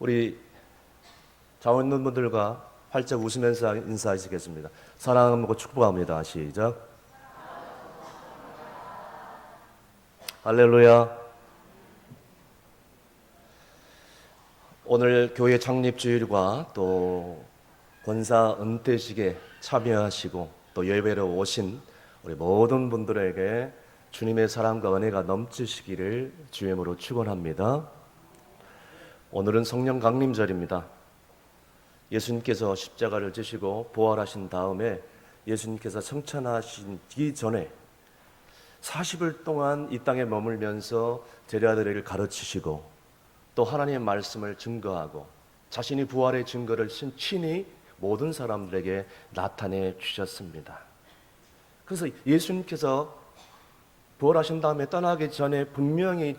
우리 자원분들과 활짝 웃으면서 인사하시겠습니다. 사랑하고 축복합니다. 시작. 할렐루야. 오늘 교회 창립 주일과 또 권사 은퇴식에 참여하시고 또 예배로 오신 우리 모든 분들에게 주님의 사랑과 은혜가 넘치시기를 주임으로 축원합니다. 오늘은 성령 강림절입니다. 예수님께서 십자가를 지시고 부활하신 다음에 예수님께서 성천하시기 전에 40일 동안 이 땅에 머물면서 제자들에게 가르치시고 또 하나님의 말씀을 증거하고 자신이 부활의 증거를 친히 모든 사람들에게 나타내 주셨습니다. 그래서 예수님께서 부활하신 다음에 떠나기 전에 분명히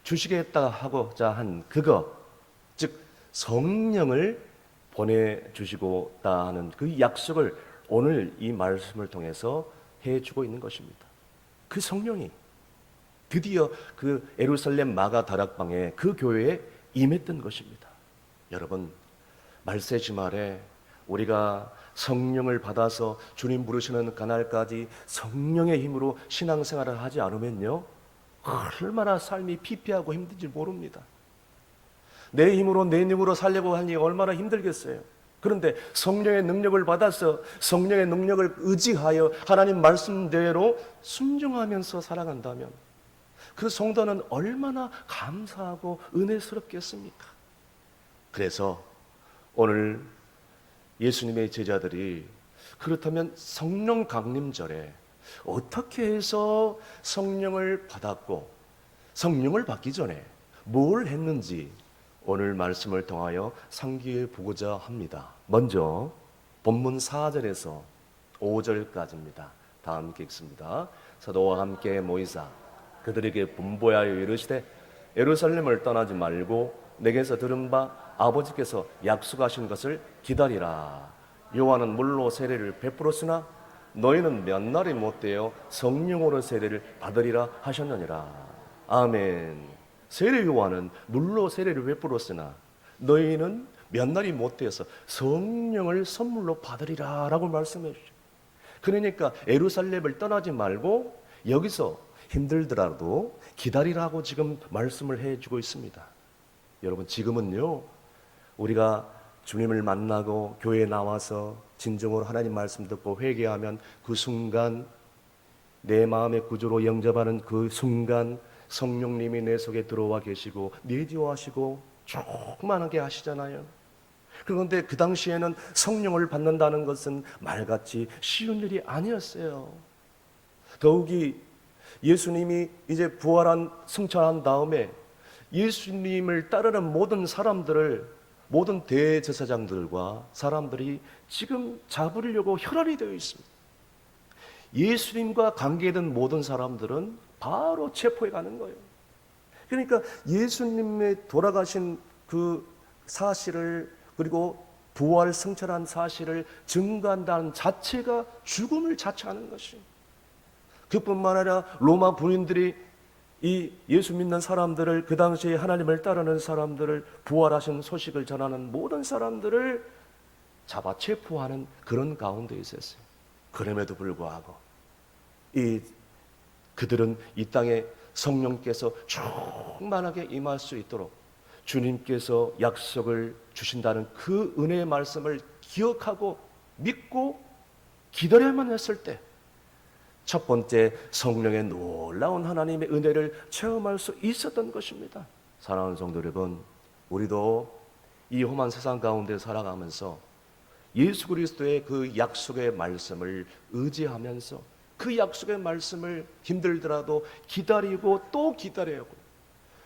주시겠다 하고자 한 그거, 즉 성령을 보내주시고다 하는 그 약속을 오늘 이 말씀을 통해서 해주고 있는 것입니다. 그 성령이 드디어 그 예루살렘 마가 다락방에 그 교회에 임했던 것입니다. 여러분, 말세 주말에 우리가 성령을 받아서 주님 부르시는 그날까지 성령의 힘으로 신앙생활을 하지 않으면요, 얼마나 삶이 피폐하고 힘든지 모릅니다. 내 힘으로 내 능력으로 살려고 하니 얼마나 힘들겠어요. 그런데 성령의 능력을 받아서 성령의 능력을 의지하여 하나님 말씀대로 순종하면서 살아간다면 그 성도는 얼마나 감사하고 은혜스럽겠습니까? 그래서 오늘 예수님의 제자들이 그렇다면 성령 강림절에 어떻게 해서 성령을 받았고 성령을 받기 전에 뭘 했는지 오늘 말씀을 통하여 상기해 보고자 합니다. 먼저 본문 4절에서 5절까지입니다. 다 함께 읽습니다. 사도와 함께 모이사 그들에게 분보하여 이르시되 예루살렘을 떠나지 말고 내게서 들은 바 아버지께서 약속하신 것을 기다리라. 요한은 물로 세례를 베풀었으나 너희는 몇 날이 못되어 성령으로 세례를 받으리라 하셨느니라. 아멘. 세례 요한은 물로 세례를 베풀었으나 너희는 몇 날이 못되어서 성령을 선물로 받으리라 라고 말씀해 주죠. 그러니까 예루살렘을 떠나지 말고 여기서 힘들더라도 기다리라고 지금 말씀을 해주고 있습니다. 여러분, 지금은요, 우리가 주님을 만나고 교회에 나와서 진정으로 하나님 말씀 듣고 회개하면 그 순간 내 마음의 구조로 영접하는 그 순간 성령님이 내 속에 들어와 계시고 내주하시고 충만하게 하시잖아요. 그런데 그 당시에는 성령을 받는다는 것은 말같이 쉬운 일이 아니었어요. 더욱이 예수님이 이제 부활한 승천한 다음에 예수님을 따르는 모든 사람들을 모든 대제사장들과 사람들이 지금 잡으려고 혈안이 되어 있습니다. 예수님과 관계된 모든 사람들은 바로 체포해 가는 거예요. 그러니까 예수님의 돌아가신 그 사실을 그리고 부활 승천한 사실을 증거한다는 자체가 죽음을 자처하는 것이에요. 그뿐만 아니라 로마 군인들이 이 예수 믿는 사람들을 그 당시에 하나님을 따르는 사람들을 부활하신 소식을 전하는 모든 사람들을 잡아 체포하는 그런 가운데 있었어요. 그럼에도 불구하고 그들은 이 땅에 성령께서 충만하게 임할 수 있도록 주님께서 약속을 주신다는 그 은혜의 말씀을 기억하고 믿고 기다려야만 했을 때 첫 번째 성령의 놀라운 하나님의 은혜를 체험할 수 있었던 것입니다. 사랑하는 성도 여러분, 우리도 이 험한 세상 가운데 살아가면서 예수 그리스도의 그 약속의 말씀을 의지하면서 그 약속의 말씀을 힘들더라도 기다리고 또 기다려야 하고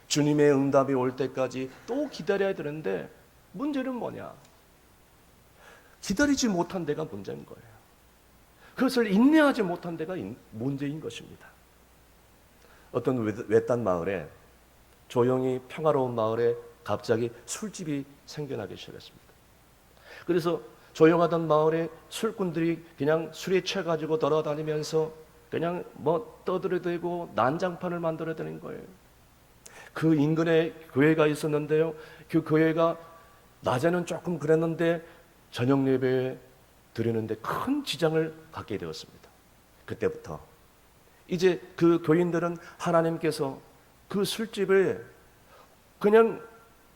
주님의 응답이 올 때까지 또 기다려야 되는데 문제는 뭐냐? 기다리지 못한 데가 문제인 거예요. 그것을 인내하지 못한 데가 문제인 것입니다. 어떤 외딴 마을에 조용히 평화로운 마을에 갑자기 술집이 생겨나기 시작했습니다. 그래서 조용하던 마을에 술꾼들이 그냥 술에 취해가지고 돌아다니면서 그냥 떠들어대고 난장판을 만들어대는 거예요. 그 인근에 교회가 있었는데요, 그 교회가 낮에는 조금 그랬는데 저녁 예배 드리는데 큰 지장을 갖게 되었습니다. 그때부터 이제 그 교인들은 하나님께서 그 술집에 그냥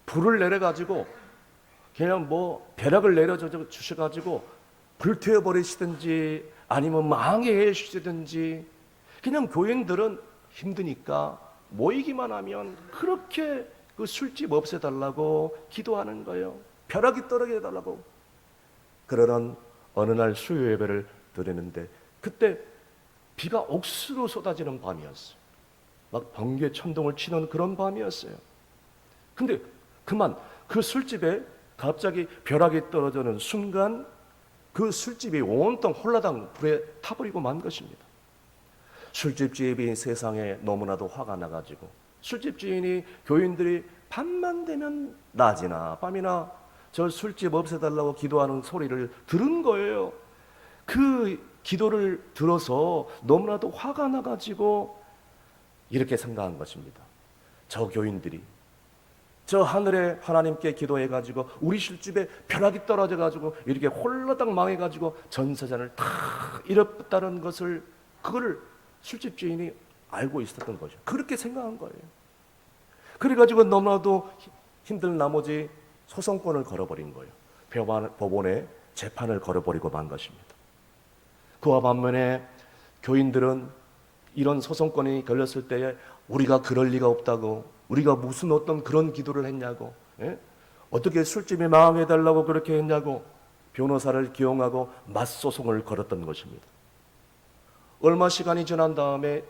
불을 내려가지고 그냥 뭐 벼락을 내려주셔가지고 불태워버리시든지 아니면 망해 주시든지, 그냥 교인들은 힘드니까 모이기만 하면 그렇게 그 술집 없애달라고 기도하는 거예요. 벼락이 떨어져 달라고. 그러던 어느 날 수요 예배를 드리는데 그때 비가 억수로 쏟아지는 밤이었어요. 막 번개 천둥을 치는 그런 밤이었어요. 근데 그만 그 술집에 갑자기 벼락이 떨어지는 순간 그 술집이 온통 홀라당 불에 타버리고 만 것입니다. 술집 주인이 세상에 너무나도 화가 나가지고 술집 주인이 교인들이 밤만 되면 낮이나 밤이나 저 술집 없애달라고 기도하는 소리를 들은 거예요. 그 기도를 들어서 너무나도 화가 나가지고 이렇게 생각한 것입니다. 저 교인들이 저 하늘에 하나님께 기도해가지고 우리 술집에 벼락이 떨어져가지고 이렇게 홀라당 망해가지고 전사잔을 다 잃었다는 것을, 그거를 술집 주인이 알고 있었던 거죠. 그렇게 생각한 거예요. 그래가지고 너무나도 힘든 나머지 소송권을 걸어버린 거예요. 법원에 재판을 걸어버리고 만 것입니다. 그와 반면에 교인들은 이런 소송권이 걸렸을 때에 우리가 그럴 리가 없다고, 우리가 무슨 어떤 그런 기도를 했냐고, 어떻게 술집이 망해달라고 그렇게 했냐고 변호사를 기용하고 맞소송을 걸었던 것입니다. 얼마 시간이 지난 다음에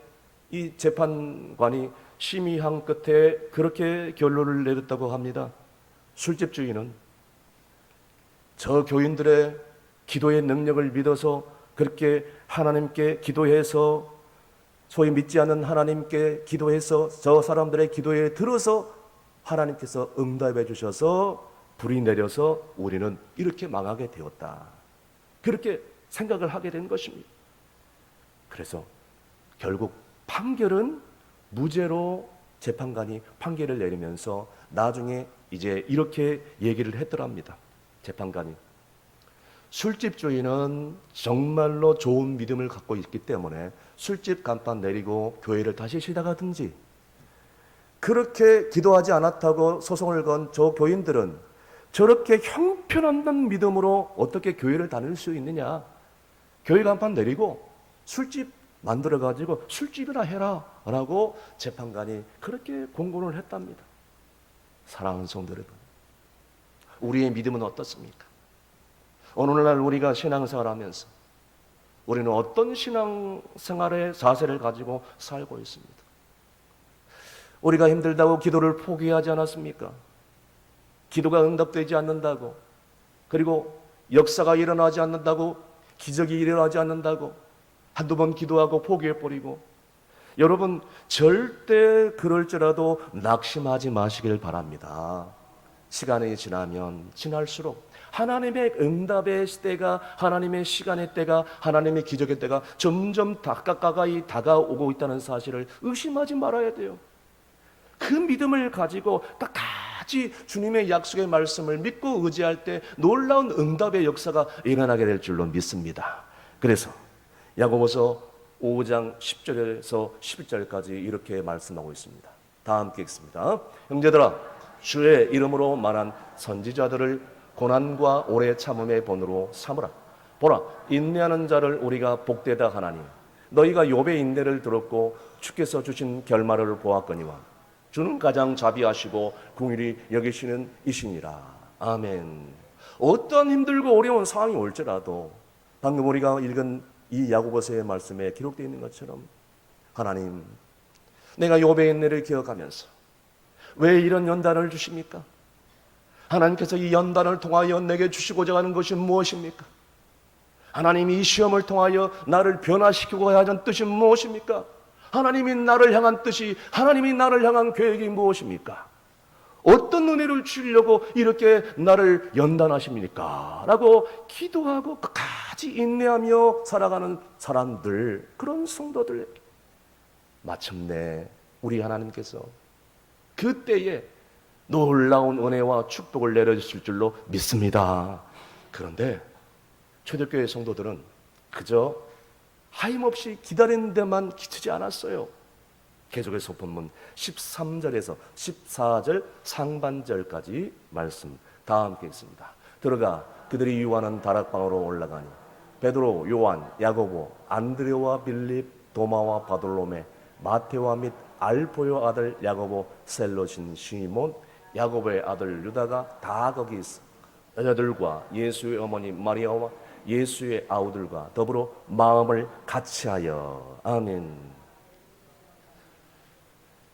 이 재판관이 심의한 끝에 그렇게 결론을 내렸다고 합니다. 술집 주인은 저 교인들의 기도의 능력을 믿어서 그렇게 하나님께 기도해서, 소위 믿지 않는 하나님께 기도해서 저 사람들의 기도에 들어서 하나님께서 응답해 주셔서 불이 내려서 우리는 이렇게 망하게 되었다, 그렇게 생각을 하게 된 것입니다. 그래서 결국 판결은 무죄로 재판관이 판결을 내리면서 나중에 이제 이렇게 얘기를 했더랍니다. 재판관이 술집 주인은 정말로 좋은 믿음을 갖고 있기 때문에 술집 간판 내리고 교회를 다시 시작하든지, 그렇게 기도하지 않았다고 소송을 건 저 교인들은 저렇게 형편없는 믿음으로 어떻게 교회를 다닐 수 있느냐, 교회 간판 내리고 술집 만들어가지고 술집이나 해라 라고 재판관이 그렇게 공고를 했답니다. 사랑하는 성도 여러분, 우리의 믿음은 어떻습니까? 오늘날 우리가 신앙생활 하면서 우리는 어떤 신앙생활의 자세를 가지고 살고 있습니다. 우리가 힘들다고 기도를 포기하지 않았습니까? 기도가 응답되지 않는다고, 그리고 역사가 일어나지 않는다고, 기적이 일어나지 않는다고 한두 번 기도하고 포기해버리고, 여러분 절대 그럴지라도 낙심하지 마시길 바랍니다. 시간이 지나면 지날수록 하나님의 응답의 때가, 하나님의 시간의 때가, 하나님의 기적의 때가 점점 가까이 다가오고 있다는 사실을 의심하지 말아야 돼요. 그 믿음을 가지고 끝까지 주님의 약속의 말씀을 믿고 의지할 때 놀라운 응답의 역사가 일어나게 될 줄로 믿습니다. 그래서 야고보서 5장 10절에서 11절까지 이렇게 말씀하고 있습니다. 다 함께 읽습니다. 형제들아, 주의 이름으로 말한 선지자들을 고난과 오래 참음의 본으로 삼으라. 보라, 인내하는 자를 우리가 복되다 하나니 너희가 욥의 인내를 들었고 주께서 주신 결말을 보았거니와 주는 가장 자비하시고 긍휼히 여기시는 이시니라. 아멘. 어떤 힘들고 어려운 상황이 올지라도 방금 우리가 읽은 이 야고보서의 말씀에 기록되어 있는 것처럼, 하나님, 내가 욥의 인내를 기억하면서 왜 이런 연단을 주십니까? 하나님께서 이 연단을 통하여 내게 주시고자 하는 것이 무엇입니까? 하나님이 이 시험을 통하여 나를 변화시키고자 하는 뜻이 무엇입니까? 하나님이 나를 향한 뜻이, 하나님이 나를 향한 계획이 무엇입니까? 어떤 은혜를 주시려고 이렇게 나를 연단하십니까? 라고 기도하고 끝까지 인내하며 살아가는 사람들, 그런 성도들, 마침내 우리 하나님께서 그때에 놀라운 은혜와 축복을 내려주실 줄로 믿습니다. 그런데 초대교회 성도들은 그저 하염없이 기다리는 데만 그치지 않았어요. 계속해서 본문 13절에서 14절 상반절까지 말씀 다 함께 있습니다. 들어가 그들이 유하는 다락방으로 올라가니 베드로, 요한, 야고보, 안드레와 빌립, 도마와 바돌로메, 마테와 및 알포요 아들 야고보, 셀로신 시몬, 야고보의 아들 유다가 다 거기 있어. 여자들과 예수의 어머니 마리아와 예수의 아우들과 더불어 마음을 같이하여. 아멘.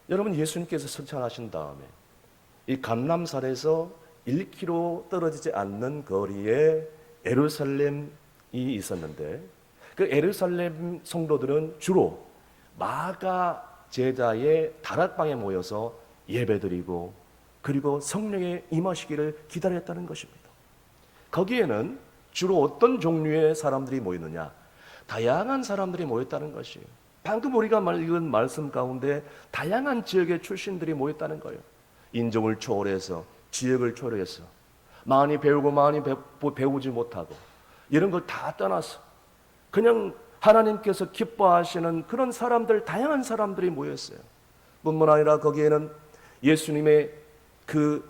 여러분, 예수님께서 성찬하신 다음에 이 감람산에서 1km 떨어지지 않는 거리에 예루살렘이 있었는데, 그 예루살렘 성도들은 주로 마가 제자의 다락방에 모여서 예배드리고 그리고 성령의 임하시기를 기다렸다는 것입니다. 거기에는 주로 어떤 종류의 사람들이 모이느냐? 다양한 사람들이 모였다는 것이에요. 방금 우리가 읽은 말씀 가운데 다양한 지역의 출신들이 모였다는 거예요. 인종을 초월해서, 지역을 초월해서, 많이 배우고 많이 배우지 못하고 이런 걸 다 떠나서 그냥 하나님께서 기뻐하시는 그런 사람들, 다양한 사람들이 모였어요. 뿐만 아니라 거기에는 예수님의 그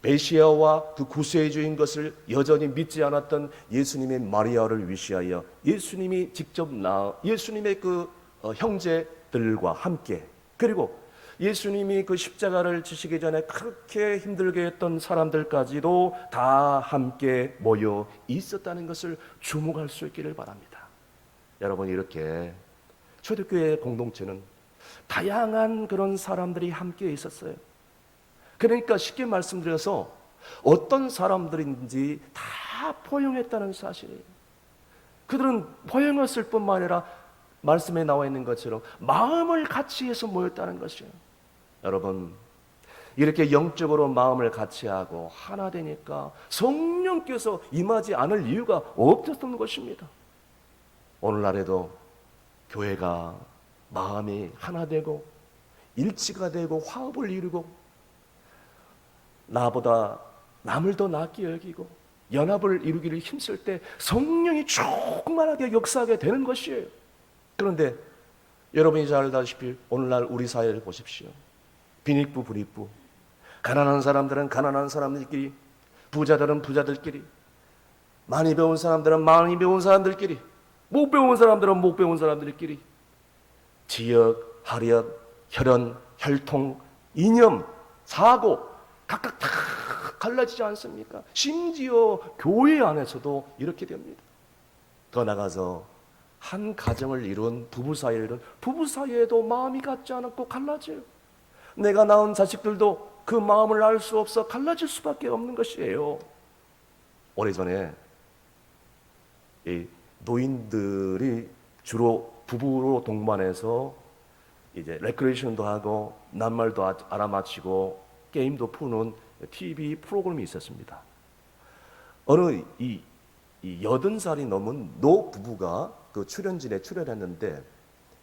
메시아와 그 구세주인 것을 여전히 믿지 않았던 예수님의 마리아를 위시하여 예수님이 직접 예수님의 그 형제들과 함께, 그리고 예수님이 그 십자가를 지시기 전에 그렇게 힘들게 했던 사람들까지도 다 함께 모여 있었다는 것을 주목할 수 있기를 바랍니다. 여러분, 이렇게 초대교회 공동체는 다양한 그런 사람들이 함께 있었어요. 그러니까 쉽게 말씀드려서 어떤 사람들인지 다 포용했다는 사실이에요. 그들은 포용했을 뿐만 아니라 말씀에 나와 있는 것처럼 마음을 같이 해서 모였다는 것이에요. 여러분, 이렇게 영적으로 마음을 같이 하고 하나 되니까 성령께서 임하지 않을 이유가 없었던 것입니다. 오늘날에도 교회가 마음이 하나 되고 일치가 되고 화합을 이루고 나보다 남을 더 낫게 여기고 연합을 이루기를 힘쓸 때 성령이 충만하게 역사하게 되는 것이에요. 그런데 여러분이 잘 알다시피 오늘날 우리 사회를 보십시오. 빈익부 불익부, 가난한 사람들은 가난한 사람들끼리, 부자들은 부자들끼리, 많이 배운 사람들은 많이 배운 사람들끼리, 못 배운 사람들은 못 배운 사람들끼리 지역, 하력, 혈연, 혈통, 이념, 사고 각각 다 갈라지지 않습니까? 심지어 교회 안에서도 이렇게 됩니다. 더 나가서 한 가정을 이룬 부부 사이에도 마음이 같지 않고 갈라져요. 내가 낳은 자식들도 그 마음을 알 수 없어 갈라질 수밖에 없는 것이에요. 오래전에 이 노인들이 주로 부부로 동반해서 이제 레크레이션도 하고 낱말도 알아맞히고 게임도 푸는 TV 프로그램이 있었습니다. 어느 이 80살이 넘은 노 부부가 그 출연진에 출연했는데,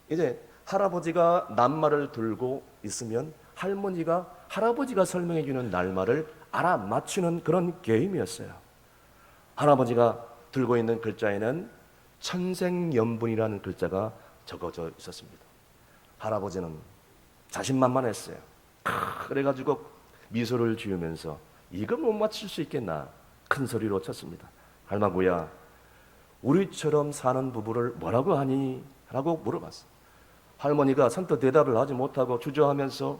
이제 할아버지가 낱말을 들고 있으면 할아버지가 설명해 주는 낱말을 알아맞히는 그런 게임이었어요. 할아버지가 들고 있는 글자에는 천생연분이라는 글자가 적어져 있었습니다. 할아버지는 자신만만했어요. 그래가지고 미소를 지으면서 이거 못 맞출 수 있겠나 큰 소리로 쳤습니다. 할망구야, 우리처럼 사는 부부를 뭐라고 하니? 라고 물어봤어요. 할머니가 선뜻 대답을 하지 못하고 주저하면서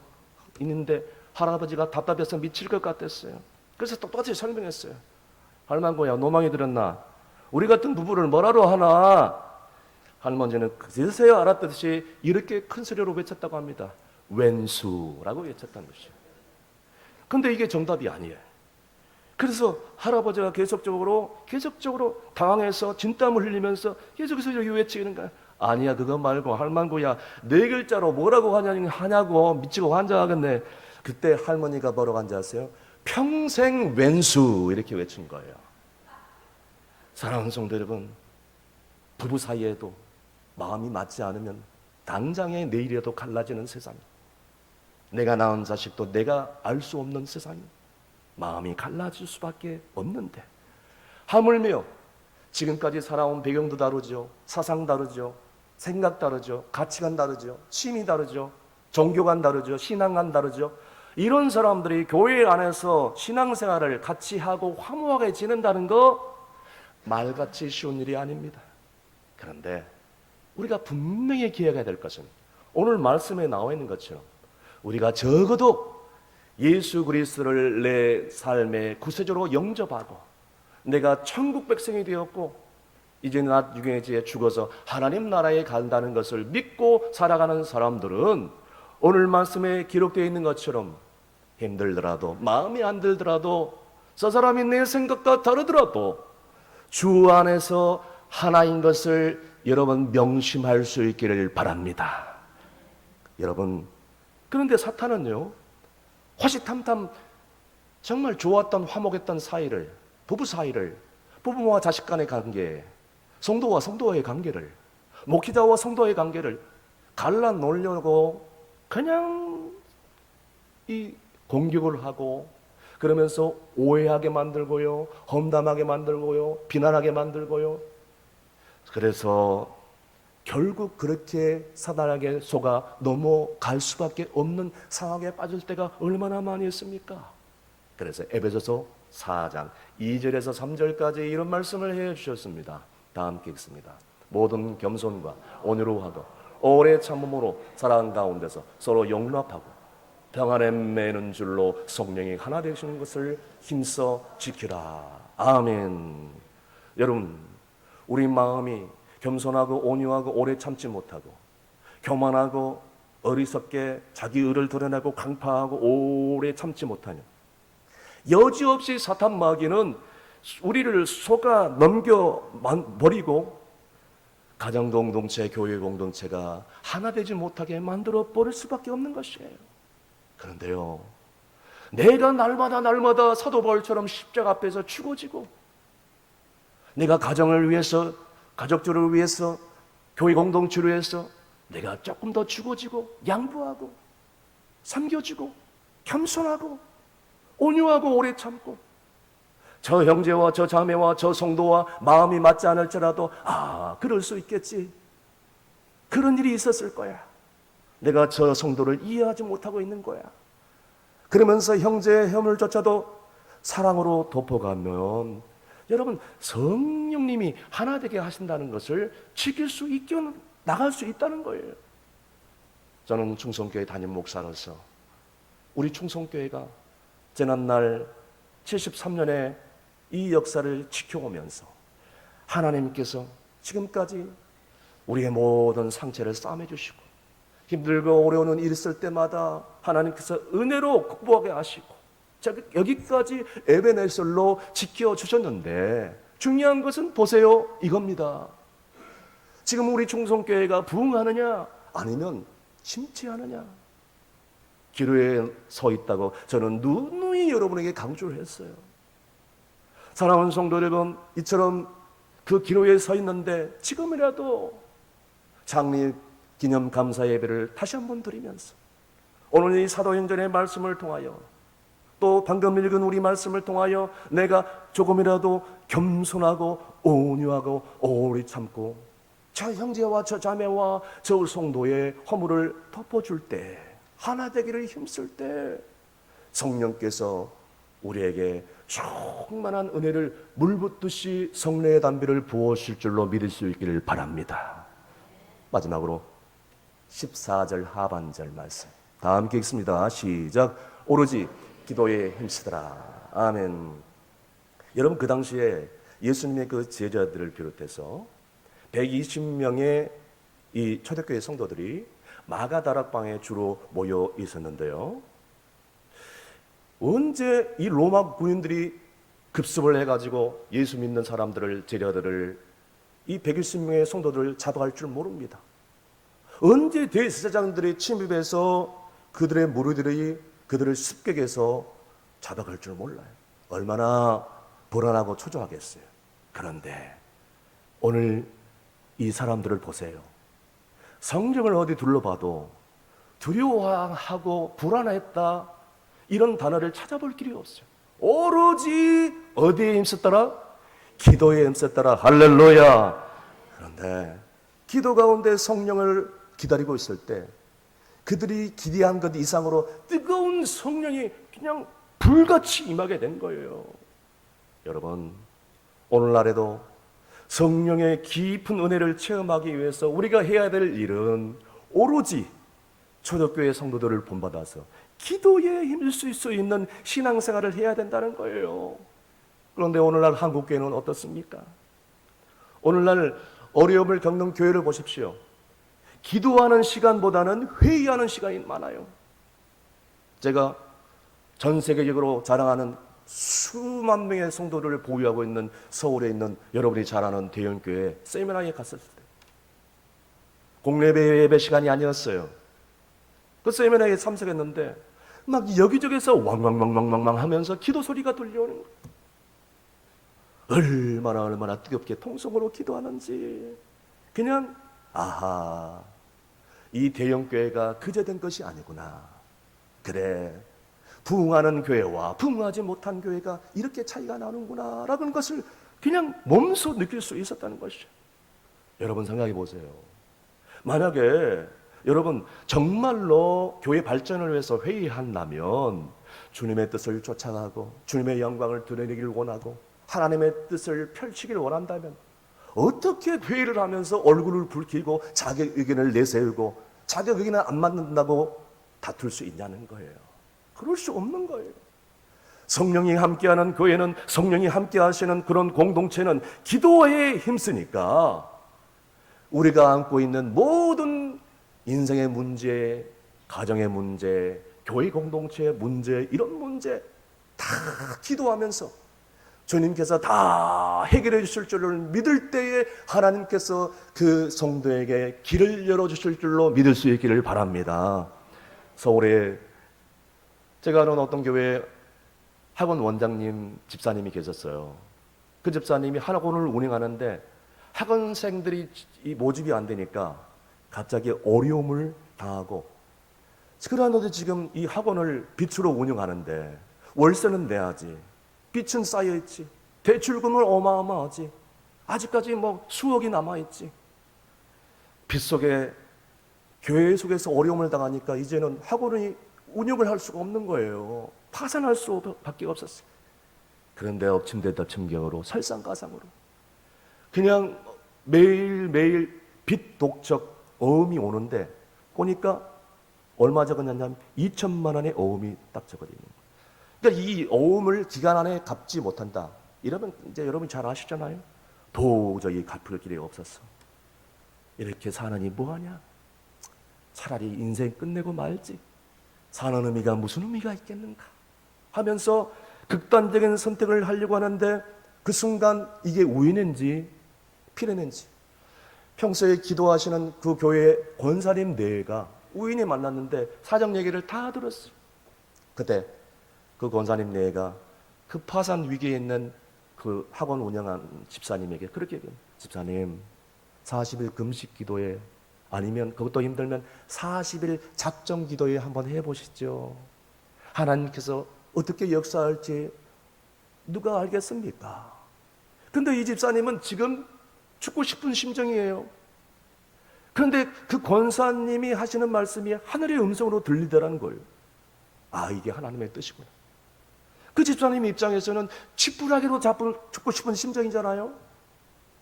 있는데 할아버지가 답답해서 미칠 것 같았어요. 그래서 똑같이 설명했어요. 할망구야, 노망이 들었나? 우리 같은 부부를 뭐라로 하나? 할머니는 그제서야 알았듯이 이렇게 큰 소리로 외쳤다고 합니다. 왼수라고 외쳤다는 것이죠. 근데 이게 정답이 아니에요. 그래서 할아버지가 계속적으로 당황해서 진땀을 흘리면서 계속해서 이렇게 외치는 거야. 아니야, 그거 말고 할망구야, 4글자로 뭐라고 하냐고 미치고 환장하겠네. 그때 할머니가 뭐라고 한지 아세요? 평생 왼수 이렇게 외친 거예요. 사랑하는 성도 여러분, 부부 사이에도 마음이 맞지 않으면 당장에 내일이라도 갈라지는 세상. 내가 낳은 자식도 내가 알 수 없는 세상이 마음이 갈라질 수밖에 없는데, 하물며 지금까지 살아온 배경도 다르죠. 사상 다르죠. 생각 다르죠. 가치관 다르죠. 취미 다르죠. 종교관 다르죠. 신앙관 다르죠. 이런 사람들이 교회 안에서 신앙생활을 같이 하고 화목하게 지낸다는 거 말같이 쉬운 일이 아닙니다. 그런데 우리가 분명히 기억해야 될 것은 오늘 말씀에 나와 있는 것처럼 우리가 적어도 예수 그리스도를 내 삶의 구세주로 영접하고 내가 천국 백성이 되었고 이제 낮 유경지에 죽어서 하나님 나라에 간다는 것을 믿고 살아가는 사람들은 오늘 말씀에 기록되어 있는 것처럼 힘들더라도 마음이 안 들더라도 저 사람이 내 생각과 다르더라도 주 안에서 하나인 것을 여러분 명심할 수 있기를 바랍니다. 여러분, 그런데 사탄은요, 화시탐탐 정말 좋았던 화목했던 사이를, 부부 사이를, 부부와 자식 간의 관계, 성도와 성도와의 관계를, 목회자와 성도의 관계를 갈라놓으려고 그냥 이 공격을 하고 그러면서 오해하게 만들고요, 험담하게 만들고요, 비난하게 만들고요. 그래서 결국 그렇게 사단에게 속아 넘어갈 수밖에 없는 상황에 빠질 때가 얼마나 많이 있습니까? 그래서 에베소서 4장 2절에서 3절까지 이런 말씀을 해주셨습니다. 다 함께 읽습니다. 모든 겸손과 온유로 하고 오래 참음으로 사랑 가운데서 서로 용납하고 평안에 매는 줄로 성령이 하나 되시는 것을 힘써 지키라. 아멘. 여러분, 우리 마음이 겸손하고 온유하고 오래 참지 못하고 교만하고 어리석게 자기 의를 드러내고 강파하고 오래 참지 못하냐, 여지없이 사탄 마귀는 우리를 속아 넘겨버리고 가정 공동체, 교회 공동체가 하나 되지 못하게 만들어 버릴 수밖에 없는 것이에요. 그런데요, 내가 날마다 사도 바울처럼 십자가 앞에서 죽어지고 내가 가정을 위해서, 가족들을 위해서, 교회 공동체를 위해서 내가 조금 더 죽어지고 양보하고 섬겨주고 겸손하고 온유하고 오래 참고 저 형제와 저 자매와 저 성도와 마음이 맞지 않을지라도 그럴 수 있겠지, 그런 일이 있었을 거야, 내가 저 성도를 이해하지 못하고 있는 거야, 그러면서 형제의 허물조차도 사랑으로 덮어가면 여러분 성령님이 하나 되게 하신다는 것을 지킬 수 있게 나갈 수 있다는 거예요. 저는 충성교회 담임 목사로서 우리 충성교회가 지난날 73년의 이 역사를 지켜오면서 하나님께서 지금까지 우리의 모든 상처를 싸매 주시고 힘들고 어려운 일 있을 때마다 하나님께서 은혜로 극복하게 하시고 여기까지 에베네셀로 지켜주셨는데 중요한 것은 보세요, 이겁니다. 지금 우리 충성교회가 부흥하느냐 아니면 침체하느냐, 기로에 서 있다고 저는 누누이 여러분에게 강조를 했어요. 사랑하는 성도 여러분, 이처럼 그 기로에 서 있는데 지금이라도 장립 기념 감사 예배를 다시 한번 드리면서 오늘 이 사도행전의 말씀을 통하여 또 방금 읽은 우리 말씀을 통하여 내가 조금이라도 겸손하고 온유하고 오래 참고 저 형제와 저 자매와 저 성도의 허물을 덮어줄 때, 하나 되기를 힘쓸 때 성령께서 우리에게 충만한 은혜를 물붓듯이 성령의 담비를 부으실 줄로 믿을 수 있기를 바랍니다. 마지막으로 14절 하반절 말씀 다 함께 읽습니다. 시작. 오로지 기도에 힘쓰더라. 아멘. 여러분, 그 당시에 예수님의 그 제자들을 비롯해서 120명의 이 초대교회 성도들이 마가다락방에 주로 모여 있었는데요, 언제 이 로마 군인들이 급습을 해가지고 예수 믿는 사람들을, 제자들을, 이 120명의 성도들을 잡아갈 줄 모릅니다. 언제 대제사장들이 침입해서 그들의 무리들이 그들을 습격해서 잡아갈 줄 몰라요. 얼마나 불안하고 초조하겠어요. 그런데 오늘 이 사람들을 보세요. 성경을 어디 둘러봐도 두려워하고 불안했다 이런 단어를 찾아볼 길이 없어요. 오로지 어디에 힘썼더라? 기도에 힘썼더라. 할렐루야. 그런데 기도 가운데 성령을 기다리고 있을 때 그들이 기대한 것 이상으로 뜨거운 성령이 그냥 불같이 임하게 된 거예요. 여러분, 오늘날에도 성령의 깊은 은혜를 체험하기 위해서 우리가 해야 될 일은 오로지 초대교회 성도들을 본받아서 기도에 힘쓸 수 있는 신앙생활을 해야 된다는 거예요. 그런데 오늘날 한국교회는 어떻습니까? 오늘날 어려움을 겪는 교회를 보십시오. 기도하는 시간보다는 회의하는 시간이 많아요. 제가 전 세계적으로 자랑하는 수만 명의 성도들을 보유하고 있는 서울에 있는 여러분이 잘 아는 대형교회 세미나에 갔을 때 공례배 예배 시간이 아니었어요. 그 세미나에 참석했는데 막 여기저기서 왕왕왕왕왕 하면서 기도 소리가 들려오는 거예요. 얼마나 뜨겁게 통성으로 기도하는지. 그냥 아하, 이 대형교회가 그제된 것이 아니구나. 그래, 부흥하는 교회와 부흥하지 못한 교회가 이렇게 차이가 나는구나 라는 것을 그냥 몸소 느낄 수 있었다는 것이죠. 여러분 생각해 보세요. 만약에 여러분 정말로 교회 발전을 위해서 회의한다면 주님의 뜻을 쫓아가고 주님의 영광을 드러내기를 원하고 하나님의 뜻을 펼치기를 원한다면 어떻게 회의를 하면서 얼굴을 붉히고 자기 의견을 내세우고 자기 의견을 안 맞는다고 다툴 수 있냐는 거예요. 그럴 수 없는 거예요. 성령이 함께하는 교회는, 성령이 함께 하시는 그런 공동체는 기도에 힘쓰니까 우리가 안고 있는 모든 인생의 문제, 가정의 문제, 교회 공동체의 문제, 이런 문제 다 기도하면서 주님께서 다 해결해 주실 줄을 믿을 때에 하나님께서 그 성도에게 길을 열어주실 줄로 믿을 수 있기를 바랍니다. 서울에 제가 아는 어떤 교회 학원 원장님 집사님이 계셨어요. 그 집사님이 학원을 운영하는데 학원생들이 모집이 안 되니까 갑자기 어려움을 당하고, 그러는데 지금 이 학원을 빚으로 운영하는데 월세는 내야지, 빚은 쌓여있지, 대출금은 어마어마하지, 아직까지 뭐 수억이 남아있지. 빚 속에, 교회 속에서 어려움을 당하니까 이제는 학원이 운영을 할 수가 없는 거예요. 파산할 수밖에 없었어요. 그런데 엎침대 덮침경으로 설상가상으로 그냥 매일매일 빚 독적 어음이 오는데 보니까 얼마 적었냐면 2천만 원의 어음이 딱 적어져 있는 거예요. 그러니까 이 어음을 기간 안에 갚지 못한다. 이러면 이제 여러분 잘 아시잖아요. 도저히 갚을 길이 없었어. 이렇게 사느니 뭐하냐? 차라리 인생 끝내고 말지. 사는 의미가 무슨 의미가 있겠는가 하면서 극단적인 선택을 하려고 하는데 그 순간 이게 우연인지 필연인지, 평소에 기도하시는 그 교회 권사님 네가 우연히 만났는데 사정 얘기를 다 들었어요. 그때 그 권사님 네가 그 파산 위기에 있는 그 학원 운영한 집사님에게 그렇게 얘기해요. 집사님, 40일 금식 기도에, 아니면 그것도 힘들면 40일 작정 기도에 한번 해보시죠. 하나님께서 어떻게 역사할지 누가 알겠습니까? 근데 이 집사님은 지금 죽고 싶은 심정이에요. 그런데 그 권사님이 하시는 말씀이 하늘의 음성으로 들리더라는 거예요. 아, 이게 하나님의 뜻이구나. 그 집사님 입장에서는 쥐뿔하기로 죽고 싶은 심정이잖아요.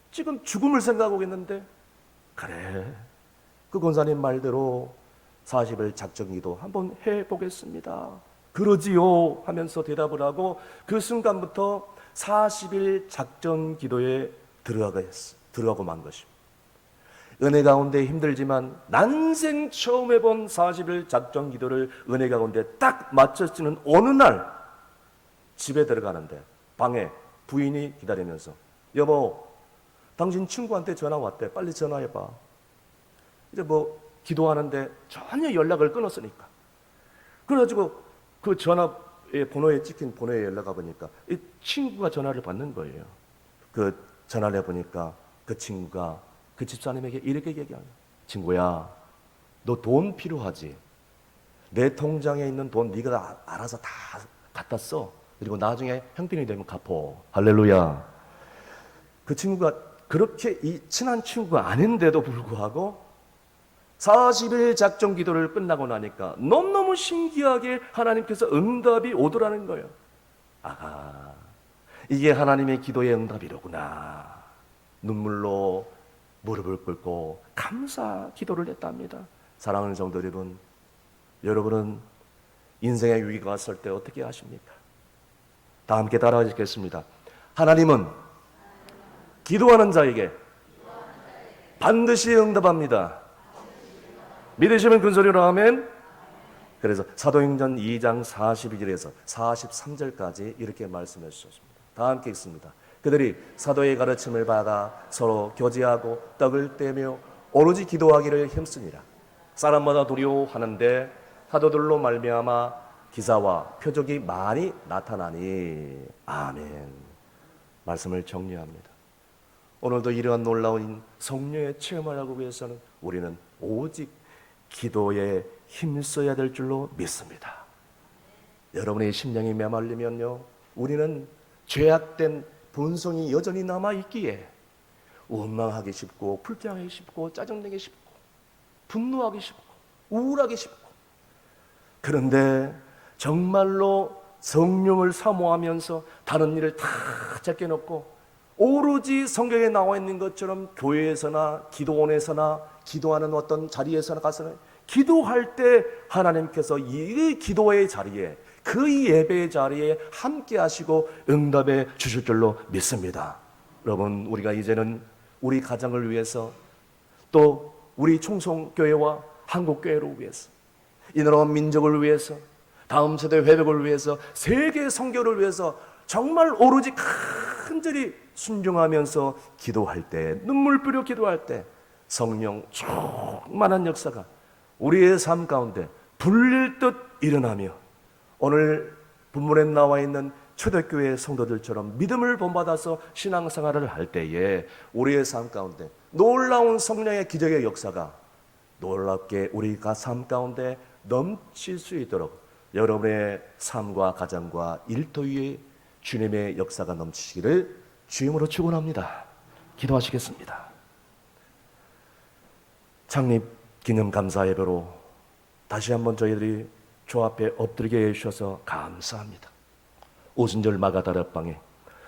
지금 죽음을 생각하고 있는데, 그래, 그 권사님 말대로 40일 작정기도 한번 해보겠습니다. 그러지요 하면서 대답을 하고 그 순간부터 40일 작정기도에 들어가고 만 것입니다. 은혜 가운데 힘들지만 난생 처음 해본 40일 작정기도를 은혜 가운데 딱 맞춰지는 어느 날 집에 들어가는데 방에 부인이 기다리면서, 여보, 당신 친구한테 전화 왔대. 빨리 전화해봐. 이제 뭐 기도하는데 전혀 연락을 끊었으니까. 그래가지고 그 전화의 번호에 찍힌 번호에 연락가 보니까 이 친구가 전화를 받는 거예요. 그 전화를 해보니까 그 친구가 그 집사님에게 이렇게 얘기하는, 친구야, 너 돈 필요하지? 내 통장에 있는 돈 네가 알아서 다 갖다 써. 그리고 나중에 형편이 되면 갚어. 할렐루야. 그 친구가 그렇게 친한 친구가 아닌데도 불구하고 40일 작정 기도를 끝나고 나니까 너무너무 신기하게 하나님께서 응답이 오더라는 거예요. 아하, 이게 하나님의 기도의 응답이로구나. 눈물로 무릎을 꿇고 감사 기도를 했답니다. 사랑하는 성도 여러분, 여러분은 인생의 위기가 왔을 때 어떻게 하십니까? 다 함께 따라하시겠습니다. 하나님은 기도하는 자에게 반드시 응답합니다. 믿으시면 큰소리로 아멘. 그래서 사도행전 2장 42절에서 43절까지 이렇게 말씀해 주셨습니다. 다 함께 읽습니다. 그들이 사도의 가르침을 받아 서로 교제하고 떡을 떼며 오로지 기도하기를 힘쓰니라. 사람마다 두려워하는데 사도들로 말미암아 기사와 표적이 많이 나타나니. 아멘. 말씀을 정리합니다. 오늘도 이러한 놀라운 성령의 체험을 하기 위해서는 우리는 오직 기도에 힘써야 될 줄로 믿습니다. 여러분의 심령이 메말리면요, 우리는 죄악된 본성이 여전히 남아있기에 원망하기 쉽고 불평하기 쉽고 짜증내기 쉽고 분노하기 쉽고 우울하기 쉽고, 그런데 정말로 성령을 사모하면서 다른 일을 다 제껴놓고 오로지 성경에 나와 있는 것처럼 교회에서나 기도원에서나 기도하는 어떤 자리에서나 가서는 기도할 때 하나님께서 이 기도의 자리에, 그 예배의 자리에 함께 하시고 응답해 주실 줄로 믿습니다. 여러분, 우리가 이제는 우리 가정을 위해서, 또 우리 총성교회와 한국교회를 위해서, 이 나라 민족을 위해서, 다음 세대 회복을 위해서, 세계 선교를 위해서 정말 오로지 간절히 순종하면서 기도할 때, 눈물 뿌려 기도할 때 성령 충만한 역사가 우리의 삶 가운데 불릴 듯 일어나며, 오늘 본문에 나와 있는 초대교회 성도들처럼 믿음을 본받아서 신앙생활을 할 때에 우리의 삶 가운데 놀라운 성령의 기적의 역사가 놀랍게 우리가 삶 가운데 넘칠 수 있도록 여러분의 삶과 가정과 일터 위에 주님의 역사가 넘치시기를 주임으로 축원합니다. 기도하시겠습니다. 창립 기념 감사 예배로 다시 한번 저희들이 주 앞에 엎드리게 해주셔서 감사합니다. 오순절 마가다락방에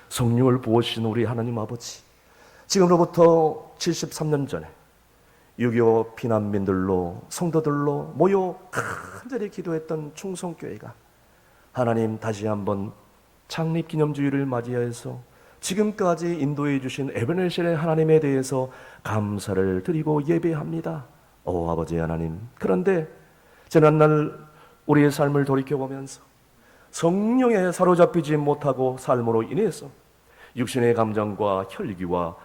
성령을 부어주신 우리 하나님 아버지, 지금으로부터 73년 전에 6.25 피난민들로, 성도들로 모여 간절히 기도했던 충성교회가 하나님 다시 한번 창립기념주의를 맞이해서 지금까지 인도해 주신 에베네셀의 하나님에 대해서 감사를 드리고 예배합니다. 아버지 하나님, 그런데 지난날 우리의 삶을 돌이켜보면서 성령에 사로잡히지 못하고 삶으로 인해서 육신의 감정과 혈기와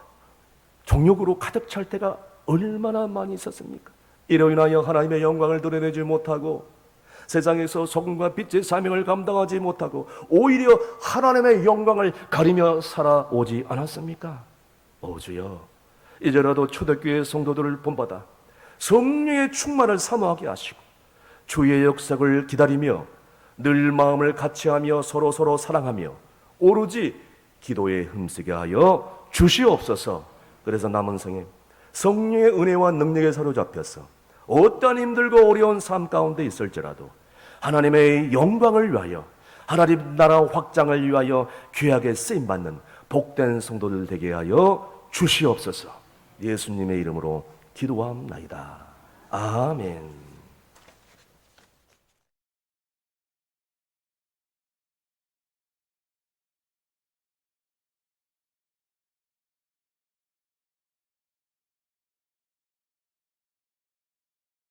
정욕으로 가득 찰 때가 얼마나 많이 있었습니까? 이로 인하여 하나님의 영광을 드러내지 못하고 세상에서 소금과 빛의 사명을 감당하지 못하고 오히려 하나님의 영광을 가리며 살아오지 않았습니까? 주여, 이제라도 초대교회 성도들을 본받아 성령의 충만을 사모하게 하시고 주의 역사를 기다리며 늘 마음을 같이하며 서로 사랑하며 오로지 기도에 힘쓰게 하여 주시옵소서. 그래서 남은 생에 성령의 은혜와 능력에 사로잡혀서 어떠한 힘들고 어려운 삶 가운데 있을지라도 하나님의 영광을 위하여, 하나님 나라 확장을 위하여 귀하게 쓰임받는 복된 성도들 되게 하여 주시옵소서. 예수님의 이름으로 기도합나이다. 아멘.